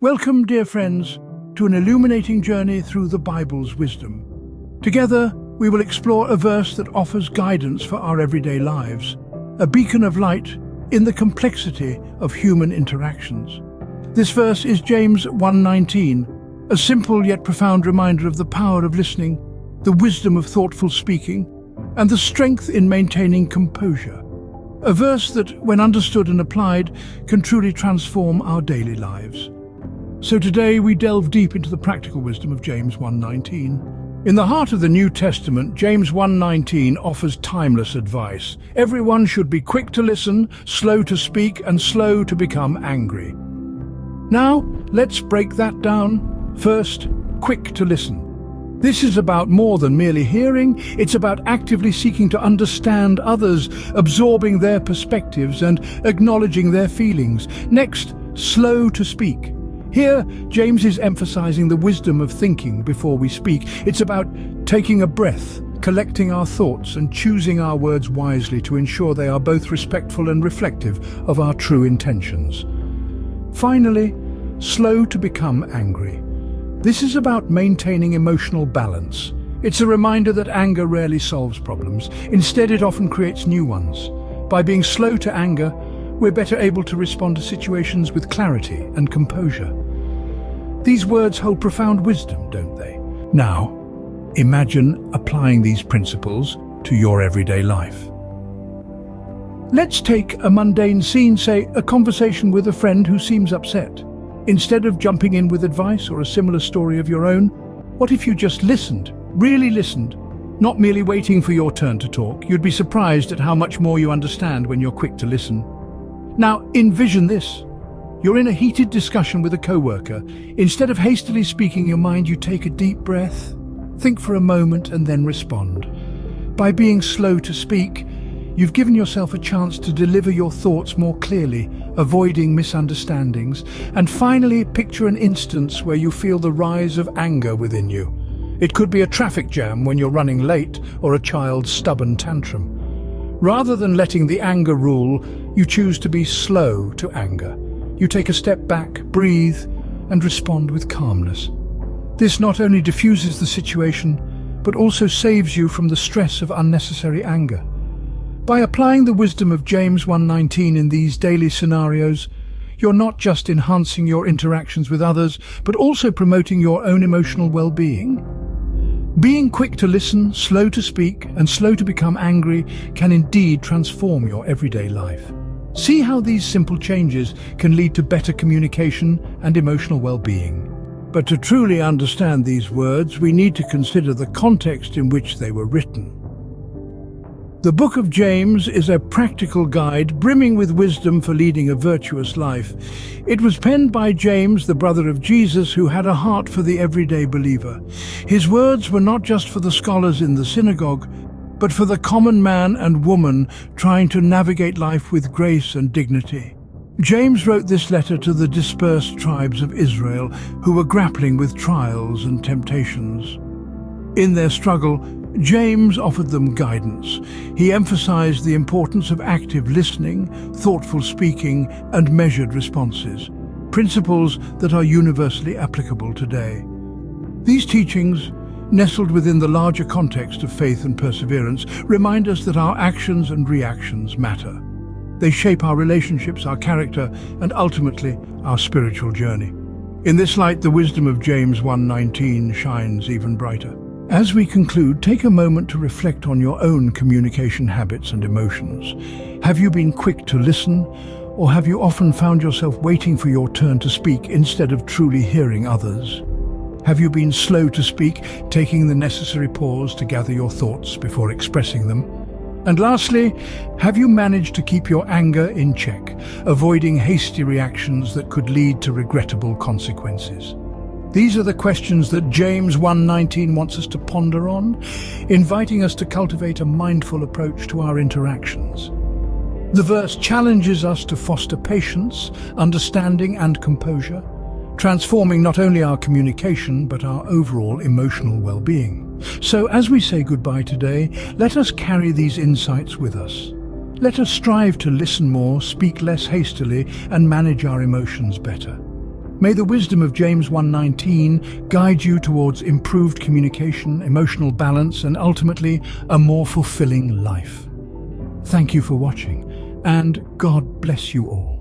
Welcome, dear friends, to an illuminating journey through the Bible's wisdom. Together, we will explore a verse that offers guidance for our everyday lives, a beacon of light in the complexity of human interactions. This verse is James 1:19, a simple yet profound reminder of the power of listening, the wisdom of thoughtful speaking, and the strength in maintaining composure. A verse that, when understood and applied, can truly transform our daily lives. So today we delve deep into the practical wisdom of James 1:19. In the heart of the New Testament, James 1:19 offers timeless advice. Everyone should be quick to listen, slow to speak, and slow to become angry. Now, let's break that down. First, quick to listen. This is about more than merely hearing. It's about actively seeking to understand others, absorbing their perspectives and acknowledging their feelings. Next, slow to speak. Here, James is emphasizing the wisdom of thinking before we speak. It's about taking a breath, collecting our thoughts, and choosing our words wisely to ensure they are both respectful and reflective of our true intentions. Finally, slow to become angry. This is about maintaining emotional balance. It's a reminder that anger rarely solves problems. Instead, it often creates new ones. By being slow to anger, we're better able to respond to situations with clarity and composure. These words hold profound wisdom, don't they? Now, imagine applying these principles to your everyday life. Let's take a mundane scene, say a conversation with a friend who seems upset. Instead of jumping in with advice or a similar story of your own, what if you just listened, really listened, not merely waiting for your turn to talk? You'd be surprised at how much more you understand when you're quick to listen. Now, envision this. You're in a heated discussion with a coworker. Instead of hastily speaking your mind, you take a deep breath, think for a moment, and then respond. By being slow to speak, you've given yourself a chance to deliver your thoughts more clearly, avoiding misunderstandings. And finally, picture an instance where you feel the rise of anger within you. It could be a traffic jam when you're running late, or a child's stubborn tantrum. Rather than letting the anger rule, you choose to be slow to anger. You take a step back, breathe, and respond with calmness. This not only diffuses the situation, but also saves you from the stress of unnecessary anger. By applying the wisdom of James 1:19 in these daily scenarios, you're not just enhancing your interactions with others, but also promoting your own emotional well-being. Being quick to listen, slow to speak, and slow to become angry can indeed transform your everyday life. See how these simple changes can lead to better communication and emotional well-being. But to truly understand these words, we need to consider the context in which they were written. The book of James is a practical guide brimming with wisdom for leading a virtuous life. It was penned by James, the brother of Jesus, who had a heart for the everyday believer. His words were not just for the scholars in the synagogue, but for the common man and woman trying to navigate life with grace and dignity. James wrote this letter to the dispersed tribes of Israel who were grappling with trials and temptations. In their struggle, James offered them guidance. He emphasized the importance of active listening, thoughtful speaking, and measured responses, principles that are universally applicable today. These teachings, nestled within the larger context of faith and perseverance, remind us that our actions and reactions matter. They shape our relationships, our character, and ultimately our spiritual journey. In this light, the wisdom of James 1:19 shines even brighter. As we conclude, take a moment to reflect on your own communication habits and emotions. Have you been quick to listen, or have you often found yourself waiting for your turn to speak instead of truly hearing others? Have you been slow to speak, taking the necessary pause to gather your thoughts before expressing them? And lastly, have you managed to keep your anger in check, avoiding hasty reactions that could lead to regrettable consequences? These are the questions that James 1:19 wants us to ponder on, inviting us to cultivate a mindful approach to our interactions. The verse challenges us to foster patience, understanding, and composure, transforming not only our communication but our overall emotional well-being. So as we say goodbye today, let us carry these insights with us. Let us strive to listen more, speak less hastily, and manage our emotions better. May the wisdom of James 1:19 guide you towards improved communication, emotional balance, and ultimately a more fulfilling life. Thank you for watching, and God bless you all.